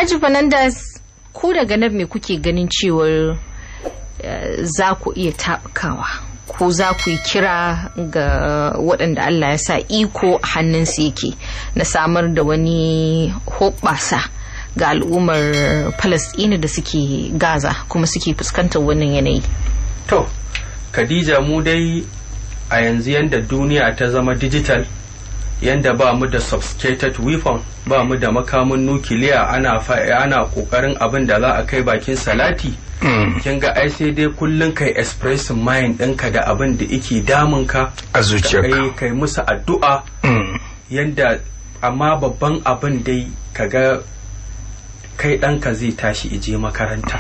Haji Fernandes, ku daga nan me kuke ganin cewar za ku iya taɓukawa ko za ku yi kira ga waɗanda Allah ya sa iko a hannunsu yake na samar da wani hoɓɓasa ga al'ummar Falasɗina da suke Gaza kuma suke fuskantar wannan yanayi? To, Khadija, mu dai a yanzu yanda duniya ta zama digital, yanda ba mu da sophisticated weapon, ba mu da makamin nukiliya, ana kokarin abin da za a kai bakin salati. Kin ga ai sai dai kullun kai express mind ɗinka da abin da yake damun ka a zuciyarka, kai musu addu'a. Yanda amma babban abin dai kaga kai ɗanka zai tashi ije makaranta,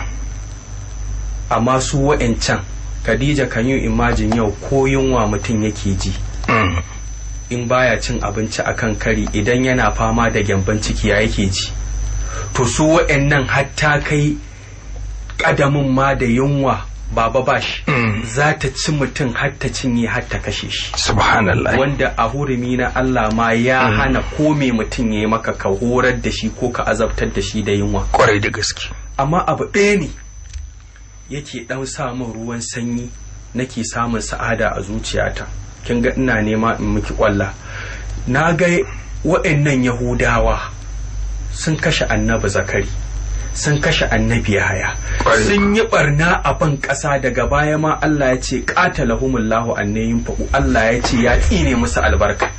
amma su wa'ancan, Khadija, can you imagine yau ko yunwa mutum yake ji in baya cin abinci akan kari, idan yana fama da gyamban ciki ya yake ji? To su wa'annan hatta kai kadamin ma da yunwa baba bash za ta ci mutum har ta cinye har ta kashe shi. Subhanallah. Wanda a hurumi na Allah ma ya hana ko me mutum ya yi maka ka horar da shi ko ka azabtar da shi da yunwa. Kwarai da gaske. Amma abu ɗaya ne yake ɗan samun ruwan sanyi, nake samun sa'ada a zuciyata. Kin ga ina nema in miki kwalla. Na ga wa'annan Yahudawa sun kashe annabi Zakari, sun kashe annabi Yahaya, sun yi barna a ban ƙasa. Daga baya ma Allah ya ce qatalahumullahu annayin fa'u, Allah ya ce ya tsine musu albarka.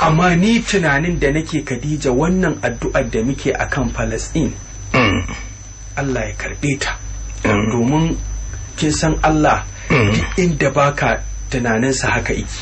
Amma ni tunanin da nake, Khadija, wannan addu'ar da muke akan Palestine, Allah ya karɓe ta. Domin kin san Allah duk inda baka tunaninsa haka iki.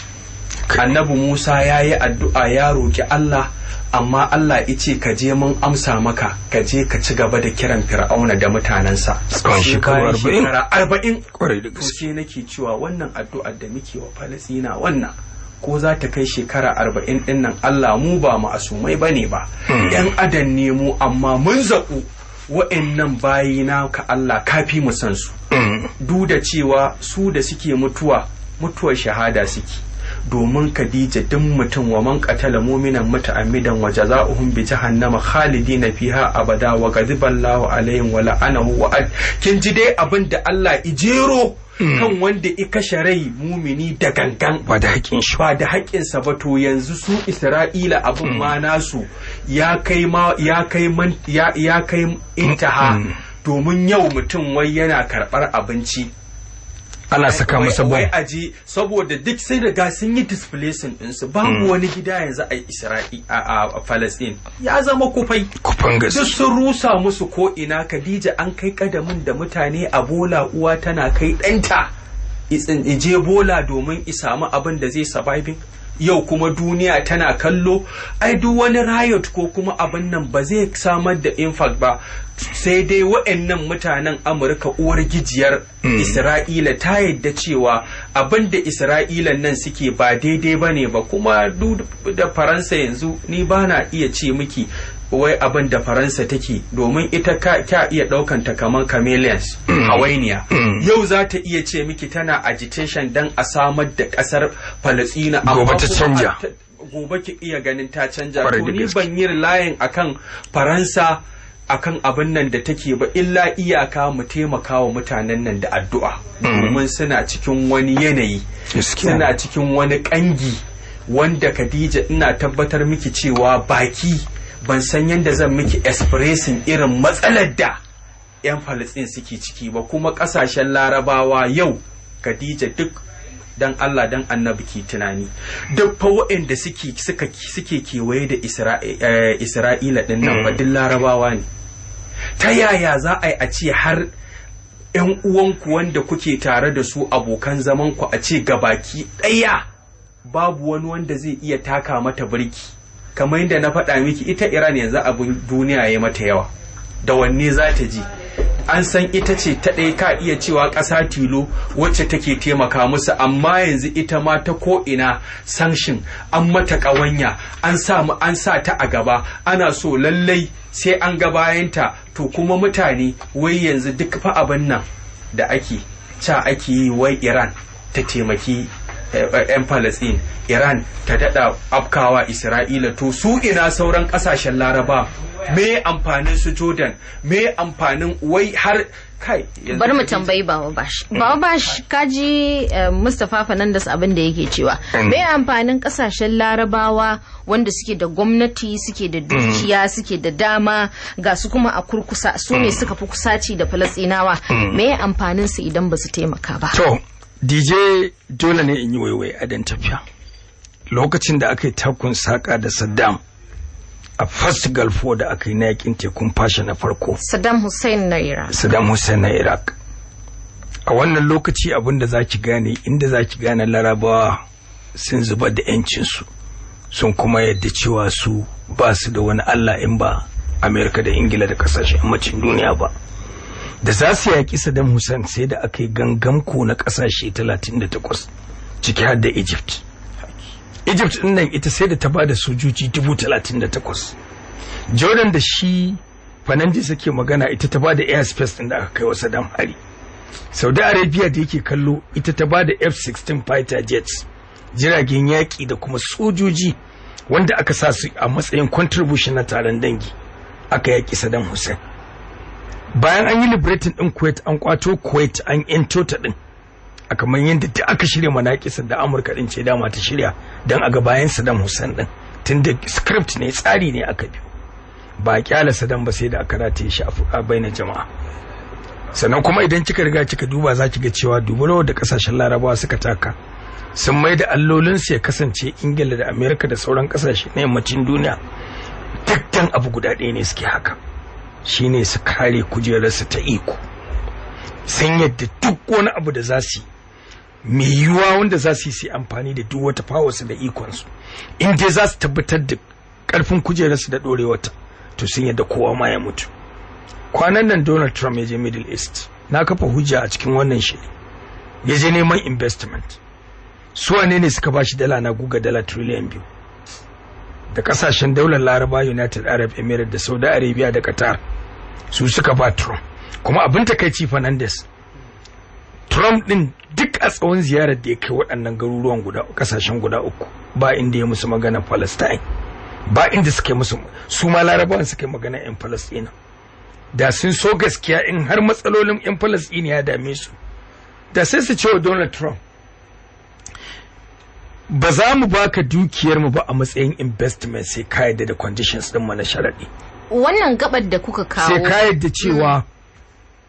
Annabi Musa ya yi addu'a, ya roki Allah, amma Allah ya ce ka je mun amsa maka, ka je ka ci gaba da kiran Fir'auna da mutanensa tsawon shekara 40. Kwarai da gaske. Sai nake cewa wannan addu'ar da muke wa Falasina, wannan ko za ta kai shekara 40 din nan, Allah, mu ba ma'asumai bane ba, yan adam ne mu, amma mun zaku wa'annan bayina ka Allah kafi mu san su. Duk da cewa su da suke mutuwar shahada suke. Domin Khadija, duk mutum wa man qatala mu'minan muta'ammidan wa jazaohum bi jahannama khalidina fiha abada wa ghadiballahu alaihim wa la'anahu wa kin ji dai abin da Allah ijero kan wanda i kashe rai mumini da gangan ba da haƙin shi, ba da haƙinsa ba. To yanzu su Isra'ila abin ma nasu ya kai intaha. Domin yau mutum wai yana karɓar abinci, ana saka masa wai aji, saboda duk sai riga sun yi displacing ɗinsu. Babu wani gida yanzu a a Palestine, ya zama kufan gaske. Duk sun rusa musu ko ina. Khadija, an kai kadamin da mutane a bola, uwa tana kai ɗanta ije bola domin isamu abin da zai surviving. Yau kuma duniya tana kallo, ai duk wani riot ko kuma abin nan ba zai samar da impact ba, sai dai wa'annan mutanen Amurka, uwar gijiyar Isra'ila, ta yadda cewa abin da Isra'ilan nan suke ba daidai ba ne ba. Kuma duk da Faransa yanzu, ni ba na iya ce miki wai abin da Faransa take, domin ita ka iya ɗaukanta kamar chameleons, hawainiya. Yau za ta iya ce miki tana agitation dan a samar da ƙasar Falasina, gobe ta canja, gobe ki iya ganin ta canja. To ni ban yi layin akan Faransa akan abin nan da take ba, illa iyaka mu taimaka wa mutanen nan da addu'a, domin suna cikin wani yanayi, suna cikin wani ƙangi wanda, Khadija, ina tabbatar miki cewa baki ban san yadda zan miki expressing irin matsalar da 'yan Falastin suke ciki ba. Kuma ƙasashen Larabawa yau, Khadija, duk dan Allah dan Annabi ki tunani, duk fa waɗanda suke kewaye da Isra'ila din nan ba duk Larabawa ne. Ta yaya za a yi a ce har 'yan uwanku wanda kuke tare da su, abokan zaman ku, a ce gabaki ɗaya babu wani wanda zai iya taka mata birki? Kamar yadda na faɗa miki, ita Iran yanzu abin duniya ya mata yawa, da wanne za ta ji? An san ita ce ta ɗaya, ka iya cewa ƙasa tilo wacce take taimaka musu, amma yanzu ita ma ta ko'ina sanction, an mata ƙawanya, an sa ta a gaba, ana so lallai sai an ga bayanta. To kuma mutane wai yanzu duk fa abin nan da ake yi, wai Iran ta taimaki 'yan Palestine, Iran ta daɗa afkawa Isra'ila. To su ina sauran ƙasashen Laraba me amfanin su Jordan, me amfanin wai har kai bar mu tambayi Baba Bash kaji Mustapha Fernandes abin da yake cewa me amfanin kasashen Larabawa wanda suke da gwamnati, suke da dukiya, suke da dama, ga su kuma a kurkusa, su ne suka fi kusaci da Falastinawa, me amfanin su idan ba su taimaka ba? To DJ dole ne in yi waiwai a dan tafiya. Lokacin da aka yi takun saka da Saddam a first Gulf War da aka yi na yakin tekun fasha na farko, Saddam Hussein na Iraq. A wannan lokaci abin da zaki gane, inda zaki gane Larabawa sun zubar da yancinsu, sun kuma yadda cewa su ba su da wani Allah in ba Amerika da Ingila da kasashen yammacin duniya ba. Da za su yaƙi Saddam Hussein sai da aka yi gangamko na ƙasashe 38 ciki har da Egypt din nan ita sai da ta ba da sojoji 38,000. Jordan da shi Fernandes yake magana ita ta ba da airspace din da aka kai wa Saddam hari. Saudi Arabia da yake kallo ita ta ba da F-16 fighter jets, jiragen yaƙi da kuma sojoji wanda aka sa su a matsayin contribution na taron dangi aka yaƙi Saddam Hussein. Bayan an yi liberating din Kuwait, an kwato Kuwait, an yanto ta din a kamar yadda da aka shirya manaƙisar da Amurka din ce dama ta shirya don a ga bayan Saddam Hussein din, tunda script ne, tsari ne aka biyo. Ba a kyala Saddam ba sai da aka rataye shi a bainar jama'a. Sannan kuma idan kika riga kika duba za ki ga cewa dubarawar da kasashen Larabawa suka taka sun mai da allolinsu ya kasance Ingila da Amerika da sauran kasashe na yammacin duniya dukkan abu guda ɗaya ne suke haka, shine su kare kujerarsu ta iko. Sun yadda duk wani abu da za su yi mai yiwuwa wanda za su yi amfani da duk wata fawarsu da ikonsu, in dai za su tabbatar da karfin kujerarsu da ɗorewarta, to sun yadda kowa ma ya mutu. Kwanan nan Donald Trump ya je Middle East, na kafa hujja a cikin wannan shiri, ya je neman investment. Su wane ne suka bashi dala na guga dala trillion 2? Da kasashen daular Laraba, United Arab Emirates da Saudi Arabia da Qatar, su suka ba Trump. Kuma abin takaici Fernandes, Trump din duk a tsawon ziyarar da ya kai waɗannan garuruwan kasashen guda uku, ba inda ya musu magana Palestine, ba inda suka yi musu, su ma Larabawan suka yi magana 'yan Palestina. Da sun so gaskiya in har matsalolin 'yan Palestina ya dame su, da sai su ce wa Donald Trump, ba za mu baka dukiyar mu ba a matsayin investment sai ka yadda da conditions din mu na sharadi. Wannan gabar da kuka kawo, sai ka yadda cewa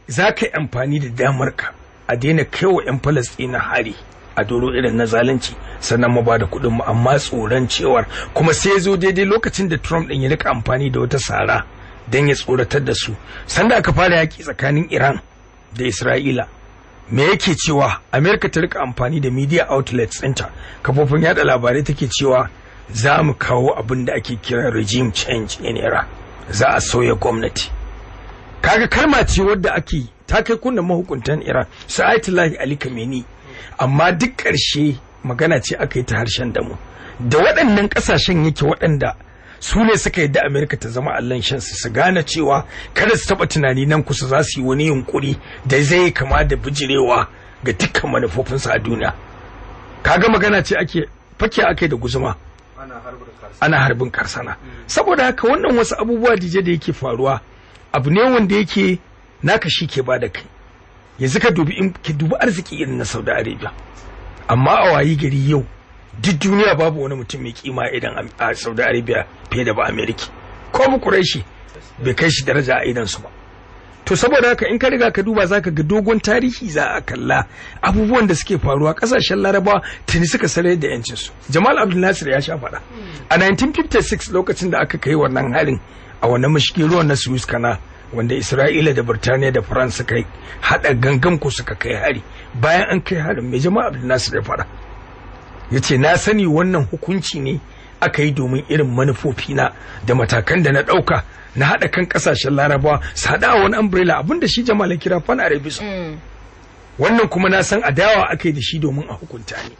za ka yi amfani da damar ka a daina kaiwa 'yan Palestina hari a doro irin na zalunci, sannan mu ba da kuɗin mu, amma tsoron cewar kuma sai zo daidai lokacin da Trump din ya rika amfani da wata sara don ya tsoratar da su. Sanda aka fara yaki tsakanin Iran da Isra'ila, me yake cewa America ta rika amfani da media outlets ɗinta, kafofin yada labarai, take cewa za mu kawo abin da ake kira regime change in Iran, za a sauya gwamnati. Kaga kalma ce wadda ake ta kai kunna mahukuntan Iran su Ayatollah Ali Khamenei, amma duk ƙarshe magana ce aka yi ta harshen damu. Da waɗannan ƙasashen yake waɗanda su ne suka yadda Amerika ta zama allon shansu, su gane cewa kada su taɓa tunani nan kusa za su yi wani yunkuri da zai kama da bijirewa ga dukkan manufofinsu a duniya. Kaga magana ce ake ake da guzuma, ana harbin karsana. Saboda haka wannan wasu abubuwa dije da yake faruwa abu ne wanda yake naka shi ke bada kai. Yanzu ka dubi arziki irin na Saudi Arabia, amma a wayi gari yau duk duniya babu wani mutum mai kima idan a Saudi Arabia fiye da ba Amerika, ko mu Quraishi bai kai shi daraja a idan su ba. To saboda haka in ka riga ka duba zaka ga dogon tarihi za a kalla abubuwan da suke faruwa. Kasashen Larabawa tuni suka sanar da yancin su. Jamal Abdel Nasser ya sha faɗa a 1956 lokacin da aka kai wannan harin a wannan mashigin ruwan na Suez Canal, wanda Isra'ila da Birtaniya da France kai hada gangan ko suka kai hari. Bayan an kai harin, mai Jamal Abdel Nasser ya faɗa, yace na sani wannan hukunci ne aka yi domin irin manufofina da matakan da na ɗauka na haɗa kan ƙasashen Larabawa su haɗa a wani umbrella, abinda shi Jamal ya kira Pan Arabism. Wannan kuma na san adawa aka yi da shi domin a hukunta ni,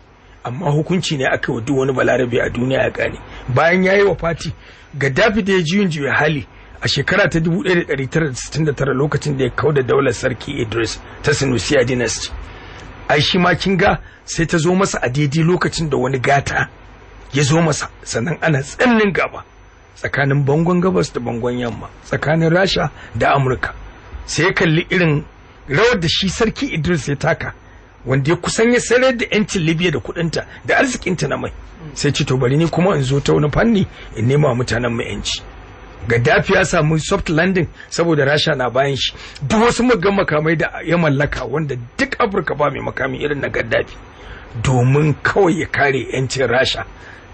amma hukunci ne aka yi wa duk wani balarabe a duniya ya gane. Bayan ya yi wa Fati, Gaddafi da ya ji juya hali a shekara ta 1969 lokacin da ya kauda daular sarki Idris ta Sanusiya dynasty, ai shi ma kin ga sai ta zo masa a daidai lokacin da wani gata ya zo masa, sannan ana tsannin gaba tsakanin bangon gabas da bangon yamma, tsakanin Rasha da Amurka. Sai ya kalli irin rawar da shi sarki Idris ya taka, wanda ya kusan ya sayar da yancin Libya da kudinta da arzikinta na mai. Sai ce to bari ni kuma in zo ta wani fanni in nema mutanen mu yanci. Gaddafi ya samu soft landing saboda Rasha na bayan shi. Duk wasu muggan makamai da ya mallaka, wanda duk Afirka ba mai makami irin na Gaddafi, domin kawai ya kare yancin Rasha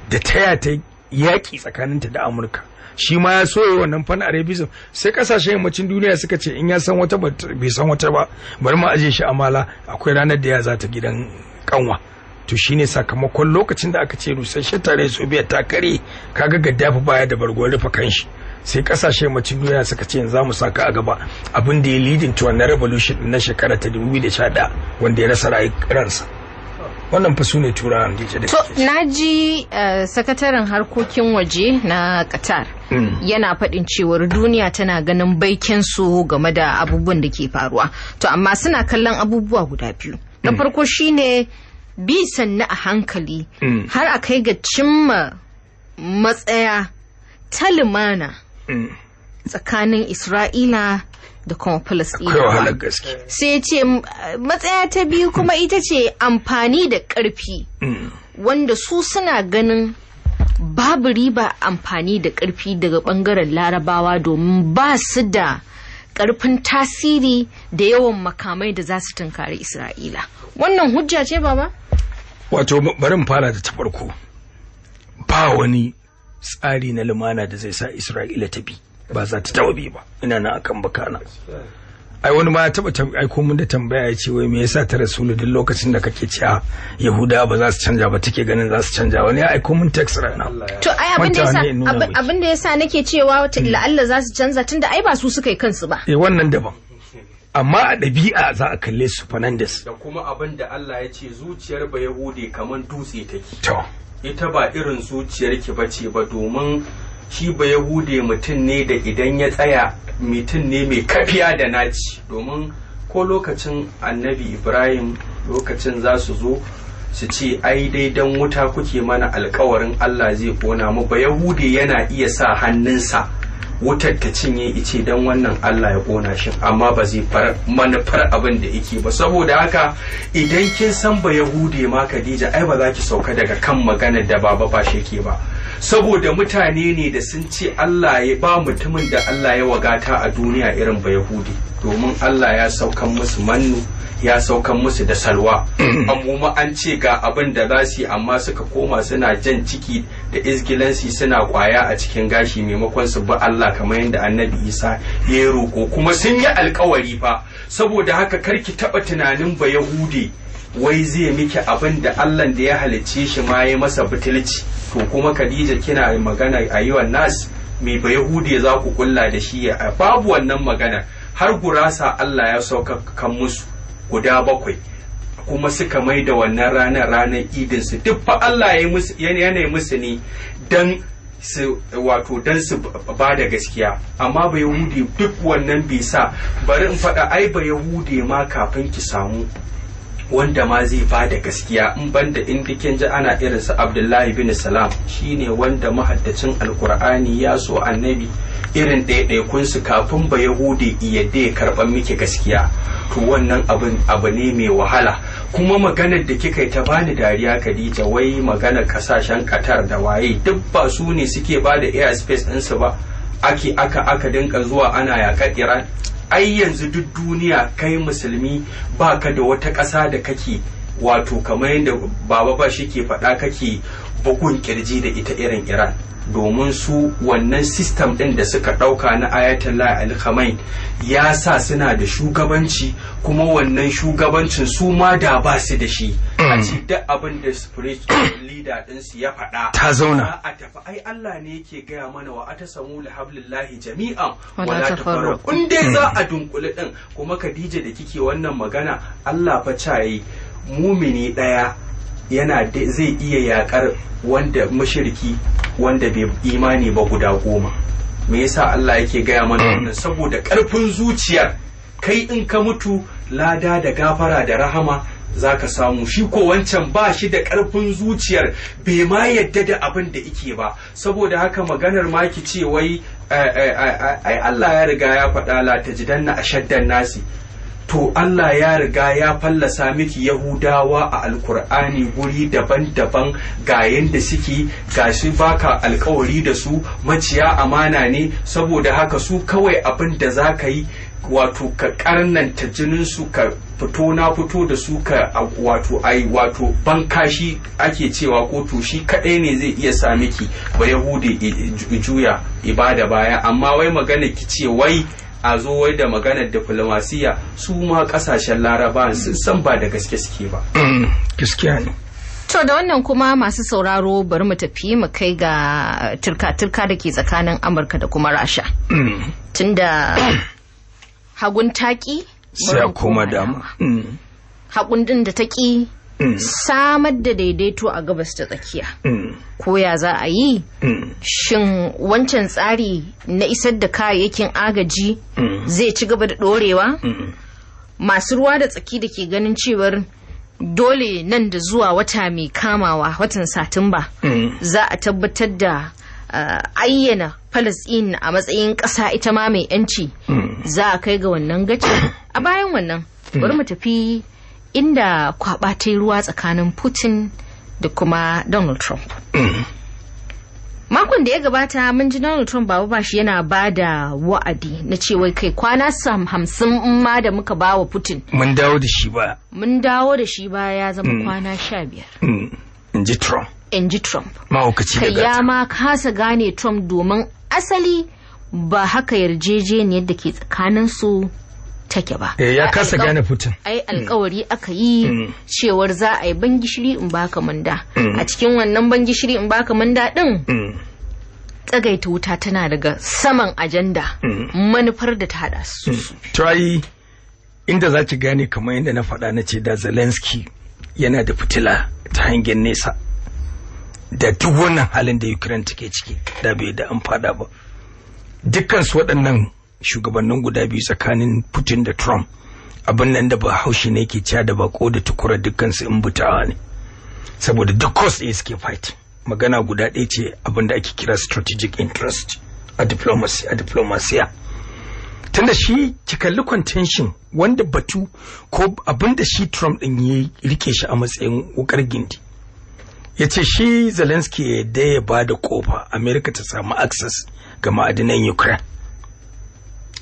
da taya ta yaƙi tsakaninta da Amurka. Shi ma ya soye wannan fan Arabism. Sai kasashen yammacin duniya suka ce in ya san wata bai san wata ba, bari mu aje shi amala, akwai ranar da ya za ta gidan kanwa. To shine sakamakon lokacin da aka ce rusasshen tare Soviet ta kare, kaga Gaddafi baya da bargon rufe kanshi. Sai kasashen yammacin duniya suka ce za mu saka a gaba abin da ya leading to wannan revolution na shekara ta 2011 wanda ya rasa ransa. Wannan fa sune turawan da to naji sakataren harkokin waje na Qatar yana faɗin cewar duniya tana ganin baikin su game da abubuwan da ke faruwa, to amma suna kallon abubuwa guda biyu. Na farko shine bi sannu a hankali har a kai ga cimma matsaya ta lumana tsakanin Isra'ila da kuma Falasɗinawa. Sai ce matsaya ta biyu kuma ita ce amfani da ƙarfi, wanda su suna ganin babu riba amfani da ƙarfi daga ɓangaren Larabawa, domin ba su da ƙarfin tasiri da yawan makamai da za su tunkari Isra'ila. Wannan hujja ce baba? Wato bari fara da ta farko. Ba wani tsari na lumana da zai sa Isra'ila ta bi, ba za ta taba bi ba. Ina na akan bakana. Ai wani ma ya taba aiko mun da tambaya ya ce wai me yasa ta Rasulu duk lokacin da kake cewa Yahuda ba za su canja ba take ganin za su canja. Wani ya aiko mun text rana. To ai abin da yasa nake cewa wata illa Allah za su canza tunda ai ba su suka yi kansu ba. Wannan daban. Amma a ɗabi'a za a kalle su Fernandes. Da kuma abin da Allah ya ce zuciyar ba Yahudi kamar dutse take. To. Ita ba irin zuciyar ki bace ba, domin shi ba Yahude mutum ne da idan ya tsaya mutum ne mai kafiya da naci. Domin ko lokacin Annabi Ibrahim lokacin za su zo su ce ai dai dan wuta kuke mana alkawarin Allah zai kona mu, ba Yahude yana iya sa hannunsa wutar ta cinye ice dan wannan Allah ya kona shi, amma ba zai manufar abin da yake ba. Saboda haka idan kin san ba Yahude ma Khadija, ai ba za ki sauka daga kan maganar da baba ba shi ke ba, saboda mutane ne da sun ce Allah ya ba mutumin da Allah ya wagata a duniya irin ba Yahude, domin Allah ya saukan musu mannu, ya saukan musu da salwa. Amma an ce ga abin da za su yi, amma suka koma suna jan ciki da izgilansi, suna kwaya a cikin gashi maimakon su bi Allah kamar yadda Annabi Isa ya yi roƙo, kuma sun yi alkawari fa. Saboda haka karki taɓa tunanin ba Yahude wai zai miki abin da Allah da ya halicce shi ma ya masa butulci. To kuma Khadija kina magana a yiwan nas mai ba Yahude za ku kulla da shi? Babu wannan magana. Har gurasa Allah ya sauka kan musu guda 7, kuma suka mai da wannan ranar idinsu. Duk fa Allah ya musu ne dan su dan su ba da gaskiya, amma ba Yahudi duk wannan bai sa. Bari in faɗa, ai ba Yahudi ma kafin ki samu wanda ma zai ba da gaskiya, in banda in kin ji ana irinsa Abdullahi bin Salam, shine wanda mahaddacin Alkur'ani ya so Annabi irin ɗaiɗaikunsu kafin ba Yahudi yadda ya karɓar miki gaskiya. To wannan abu ne mai wahala. Kuma maganar da kika yi ta bani dariya Khadija, wai maganar kasashen Qatar da waye, duk ba su ne suke ba da airspace ɗinsu ba, aka dinka zuwa ana yaƙar Iran. Ai yanzu duk duniya kai musulmi baka da wata ƙasa da kake wato kamar yadda baba ba shi ke faɗa kake bugun kirji da ita irin Iran, domin su wannan system ɗin da suka ɗauka na Ayatollah Ali Khamenei ya sa suna da shugabanci, kuma wannan shugabancin su ma da ba su da shi. A ci duk abin da spiritual leader ɗinsu ya faɗa ta zauna a tafi. Ai Allah ne yake gaya mana wa atasamu lihablillahi jami'an wala tafarraqu. In dai za a dunkule ɗin. Kuma Khadija da kike wannan magana, Allah fa cayi mumini ɗaya zai iya yakar wanda mushriki wanda bai imani ba guda 10. Me yasa Allah yake gaya mana wannan? Saboda karfin zuciyar kai in ka mutu lada da gafara da rahama zaka samu shi ko wancan ba shi da ƙarfin zuciyar, bai ma yadda da abin da ike ba. Saboda haka maganar ma ki ce wai ai Allah ya riga ya faɗa la tajidanna ashaddan nasi, to Allah ya riga ya fallasa miki Yahudawa a Alkur'ani guri daban-daban ga yanda suke, ga su baka alkawari da su, maciya amana ne. Saboda haka su kawai abin da za ka yi wato ka karnanta jinin su, ka fito na fito da su, ka wato bankashi ake cewa ko to shi kadai ne zai iya sa miki ba Yahudi juya ibada baya. Amma wai magana ki ce wai a zo wai da maganar diplomasiya, su ma kasashen Laraba sun san ba da gaske suke ba. Gaskiya ne. To da wannan kuma masu sauraro bari mu tafi mu kai ga turka-turka da ke tsakanin Amurka da kuma Rasha. Tunda hagun taki sai kuma dama. Hagun din da taki samar da daidaito a gabas ta tsakiya. Ko ya za a yi? Shin wancan tsari na isar da kayayyakin agaji zai ci gaba da ɗorewa? Masu ruwa da tsaki da ke ganin cewar dole nan da zuwa wata mai kamawa, watan Satumba, za a tabbatar da ayyana Falasɗin a matsayin ƙasa ita ma mai 'yanci, za a kai ga wannan gaci. A bayan wannan bari mu tafi inda kwaba ta yi ruwa tsakanin Putin da kuma Donald Trump. Makon da ya gabata mun ji Donald Trump ba shi yana ba da wa'adi na cewa kai kwana 50 ma da muka ba wa Putin. Mun dawo da shi ba. Mun dawo da shi ba ya zama kwana 15. In ji Trump. In ji Trump. Mahaukaci da gata. Kai ya ma kasa gane Trump domin asali ba haka yarjejeniyar da ke tsakaninsu take ba. Ya kasa gane Putin. Ai alkawari aka yi cewar za a yi ban gishiri in baka manda. A cikin wannan ban gishiri in baka manda din tsagaita wuta tana daga saman ajanda manufar da ta hada su. Try inda za ki gane kamar yadda na faɗa na ce da Zelensky yana da fitila ta hangen nesa. Da duk wannan halin da Ukraine take ciki da bai da an fada ba. Dukkan su waɗannan shugabannin guda biyu tsakanin Putin da Trump abin nan da Bahaushe ne ke cewa da bako da tukura dukkan su in butawa ne. Saboda duk course ɗaya suke fight. Magana guda ɗaya ce abin da ake kira strategic interest a diplomasiya. Tunda shi ki kalli contention wanda batu ko abin da shi Trump ɗin ya rike shi a matsayin wukar gindi. Ya ce shi Zelensky da ya ba da kofa Amerika ta samu access ga ma'adinan Ukraine.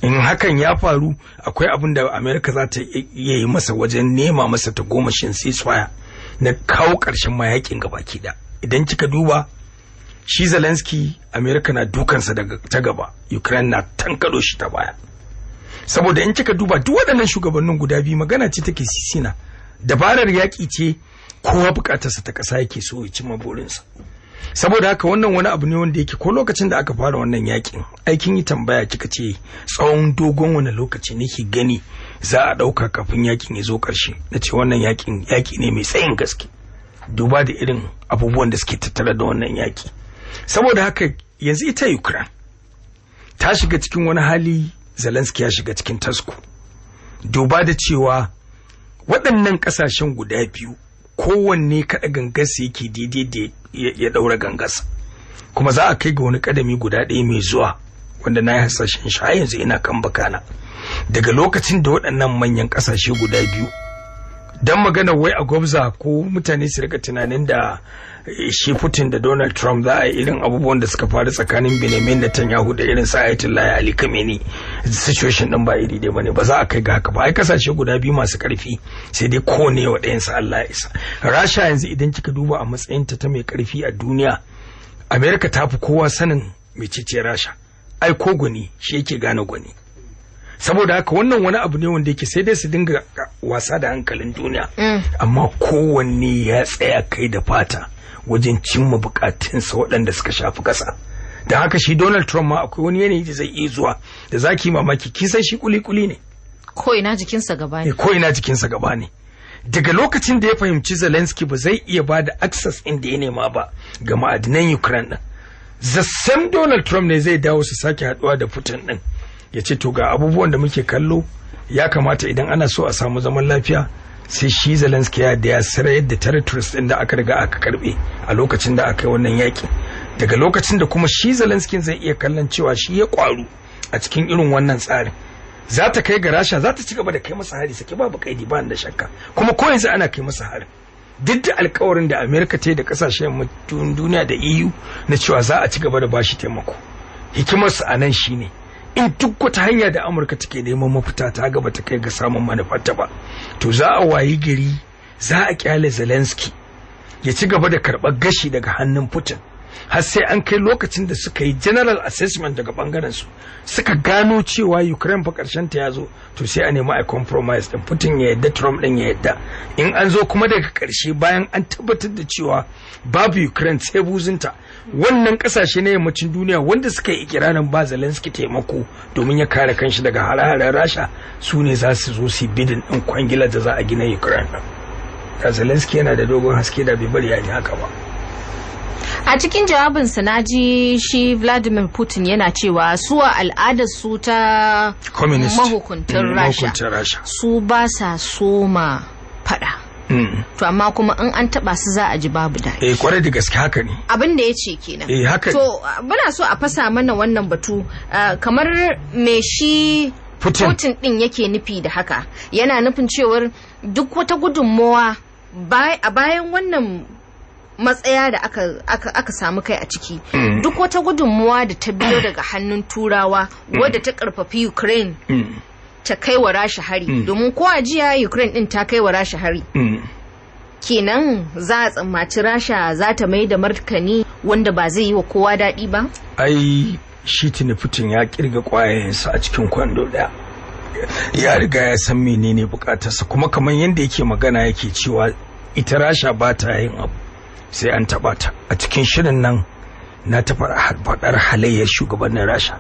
In hakan ya faru akwai abin da Amerika za ta iya yi masa wajen nema masa ta gomashin ceasefire na kawo ƙarshen mayakin gabaki da. Idan kika duba shi Zelensky Amerika na dukansa daga ta gaba, Ukraine na tankado shi ta baya. Saboda in kika duba duk waɗannan shugabannin guda biyu magana ce take sisina, dabarar yaƙi ce kowa buƙatarsa ta ƙasa yake so ya cimma burinsa. Saboda haka wannan wani abu ne wanda yake ko lokacin da aka fara wannan yakin aikin yi tambaya kika ce tsawon dogon wani lokaci nake gani za a ɗauka kafin yakin ya zo ƙarshe. Na ce wannan yaƙi ne mai tsayin gaske duba da irin abubuwan da suke tattare da wannan yaƙi. Saboda haka yanzu ita Ukraine ta shiga cikin wani hali, Zelensky ya shiga cikin tasko duba da cewa waɗannan ƙasashen guda biyu kowanne kaɗa gangarsa yake daidai da ya ɗaura gangarsa, kuma za a kai ga wani ƙadami guda ɗaya mai zuwa wanda na yi hasashen shi yanzu ina kan bakana. Daga lokacin da waɗannan manyan ƙasashe guda biyu don magana wai a gwabza ko mutane su rika tunanin da shi Putin da Donald Trump za a yi irin abubuwan da suka faru tsakanin Benjamin Netanyahu da irin Ayatollah Ali Khamenei, situation din ba iri dai bane, ba za a kai ga haka ba. Ai kasashe guda biyu masu karfi sai dai kowane wa ɗayan sa Allah ya isa. Rasha yanzu idan kika duba a matsayin ta mai karfi a duniya, America ta fi kowa sanin mecece Rasha. Ai ko gwani shi yake gane gwani. Saboda haka wannan wani abu ne wanda yake sai dai su dinga wasa da hankalin duniya, amma kowanne ya tsaya kai da fata wajen cimma bukatunsa waɗanda suka shafi ƙasa. Da haka shi Donald Trump ma akwai wani yanayi da zai iya zuwa da zaki mamaki, kin san shi kuli-kuli ne. Ko ina jikinsa gaba ne. Ko ina jikinsa gaba ne. Daga lokacin da ya fahimci Zelensky ba zai iya ba da access inda ya nema ba ga ma'adinan Ukraine din, the same Donald Trump ne zai dawo su sake haɗuwa da Putin din. Ya ce to ga abubuwan da muke kallo ya kamata idan ana so a samu zaman lafiya sai shi Zelensky ya da ya sarayar da territories din da aka riga aka karbe a lokacin da aka yi wannan yakin. Daga lokacin da kuma shi Zelensky zai iya kallon cewa shi ya kwaru a cikin irin wannan tsarin, za ta kai ga Rasha za ta ci gaba da kai masa hari sake babu kaidi ba da shakka, kuma ko yanzu ana kai masa hari duk da alkawarin da Amerika ta yi da kasashen duniya da EU na cewa za a ci gaba da bashi taimako. Hikimarsu a nan shine in duk wata hanya da Amurka take neman mafita ta gaba ta kai ga samun manufarta ba, to za a wayi gari za a kyale Zelensky ya ci gaba da karɓar gashi daga hannun Putin har sai an kai lokacin da suka yi general assessment daga bangaren su suka gano cewa Ukraine fa karshen ta yazo, to sai a nemi a compromise din Putin ya yadda, Trump din ya yadda. In an zo kuma daga karshe bayan an tabbatar da cewa babu Ukraine sai buzinta, wannan kasashe na yammacin duniya wanda suka yi ikirarin ba Zelensky taimako domin ya kare kanshi daga hare-haren Rasha, su ne za su zo su bidin din kwangila da za a gina Ukraine. Da Zelensky yana da dogon haske da bai bari ya yi haka ba. A cikin jawabinsa na ji shi Vladimir Putin yana cewa su a al'adar su ta mahukuntar Rasha su ba sa soma fada. To amma kuma in an taba su za a ji babu daɗi. Kwarai da gaske haka ne. Abin da ya ce kenan. Haka. To muna so a fasa mana wannan batu kamar me shi Putin din yake nufi da haka. Yana nufin cewar duk wata gudunmawa a bayan wannan matsaya da aka samu kai a ciki, duk wata gudunmuwa da ta biyo daga hannun Turawa wadda ta karfafi Ukraine ta kai wa Rasha hari, domin ko a jiya Ukraine din ta kai wa Rasha hari, kenan za a tsammaci Rasha za ta mai da martani wanda ba zai yi wa kowa daɗi ba? Ai shi tuni Putin ya kirga kwayayensa a cikin kwando ɗaya, ya riga ya san menene bukatarsa, kuma kamar yadda yake magana yake cewa ita Rasha ba ta yin abu sai an taba ta. A cikin shirin nan na ta faɗar halayyar shugabannin Rasha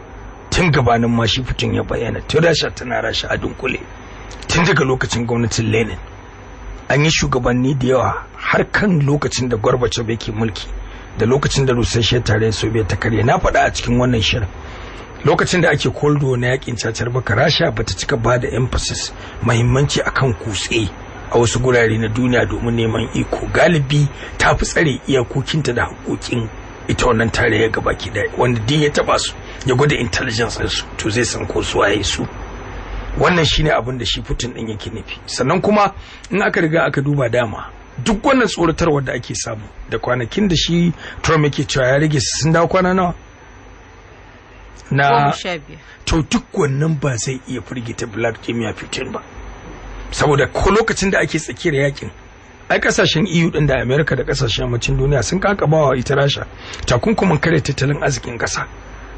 tun gabanin ma shi Putin ya bayyana tun Rasha tana Rasha a dunkule tun daga lokacin gwamnatin Lenin. An yi shugabanni da yawa har kan lokacin da Gorbachev yake mulki da lokacin da Rusasshiyar Tarayyar Soviet ta karye. Na faɗa a cikin wannan shirin lokacin da ake Cold War na yakin cacar baka, Rasha bata cika ba da emphasis muhimmanci akan kutse a wasu gurare na duniya domin neman iko. Galibi ta fi tsare iyakokinta da haƙoƙin ita wannan tarayya gabaki ɗaya, wanda din ya taba su ya gwada intelligence su to zai san ko su waye su. Wannan shine abin da shi Putin din yake nufi. Sannan kuma in aka riga aka duba dama duk wannan tsoratarwar da ake samu da kwanakin da shi Trump yake cewa ya rage sun dawo kwana nawa na to duk wannan ba zai iya firgita Vladimir Putin ba, saboda ko lokacin da ake tsakiyar yakin ai kasashen EU din da America da kasashen yammacin duniya sun kakabawa ita Rasha takunkumin kare tattalin arzikin kasa.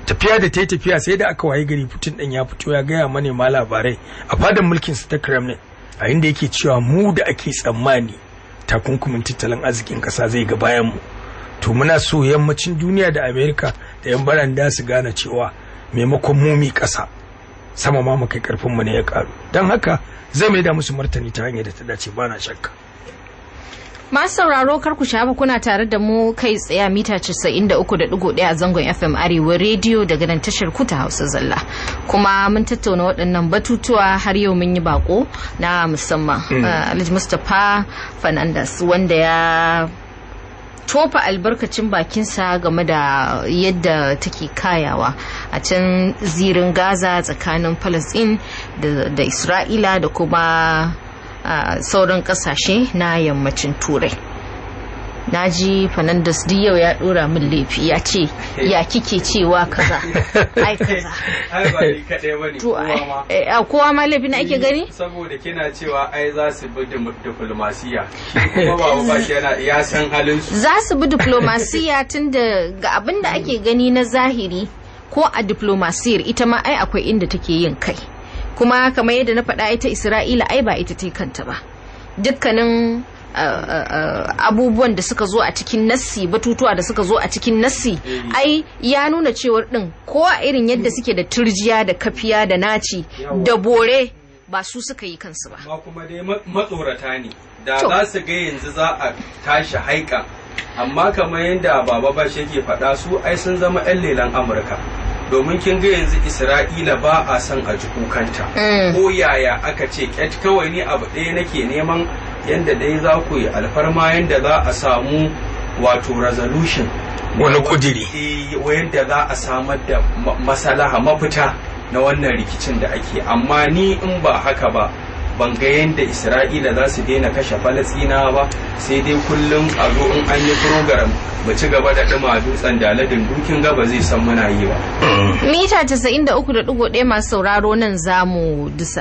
Tafiya da tayi tafiya sai da aka waye gari Putin din ya fito ya gaya manema labarai a fadar mulkin sa ta Kremlin a inda yake cewa mu da ake tsammani takunkumin tattalin arzikin kasa zai ga bayan mu, to muna so yammacin duniya da America da yan baranda su gane cewa maimakon mu mi kasa sama ma mu kai karfin mu ne ya karu, dan haka zai mai da musu martani ta hanyar da ta dace, ba na shakka. Masu sauraro kar ku shafa, kuna tare da mu kai tsaye mita 93.1 a zangon FM Arewa Radio daga nan tashar ku ta Hausa Zalla. Kuma mun tattauna waɗannan batutuwa har yau mun yi bako na musamman Alhaji Mustapha Fernandes wanda ya tofa albarkacin bakinsa game da yadda take kayawa a can zirin Gaza tsakanin Palestine da Isra'ila da kuma sauran kasashe na yammacin Turai. Naji Fernandes yau ya dora min laifi ya ce ya kike cewa kaza ai kaza ai ba ni kadai bane kowa ma laifi na ake gani saboda kina cewa ai za su bi diplomasiya kuma babu ba yana ya san halin su za su bi diplomasiya tunda ga abin da ake gani na zahiri ko a diplomasiyar ita ma ai akwai inda take yin kai, kuma kamar yadda na faɗa ita Isra'ila ai ba ita ta kanta ba. Dukkanin abubuwan da suka zo a cikin nassi, batutuwa da suka zo a cikin nassi ai ya nuna cewar din ko a irin yadda suke da turjiya da kafiya da naci da bore ba su suka yi kansu ba. Ba kuma dai matsorata ne da za su ga yanzu za a tashi haika, amma kamar yadda Baba Bash yake faɗa su ai sun zama 'yan lelan Amurka. domin kin ga yanzu Isra'ila ba a son a ji kukanta ko yaya aka ce ƙyat kawai ni abu ɗaya nake neman yanda dai za ku yi alfarma yanda za a samu wato resolution wani kudiri yanda za a samar da masalaha mafita na wannan rikicin da ake, amma ni in ba haka ba ban ga yadda Isra'ila za su daina kashe Falasɗinawa ba, sai dai kullum a zo in an yi program mu ci gaba da ɗuma dutsen daladin dukin gaba zai san muna yi ba. Mita 93.1 masu sauraro nan zamu dusa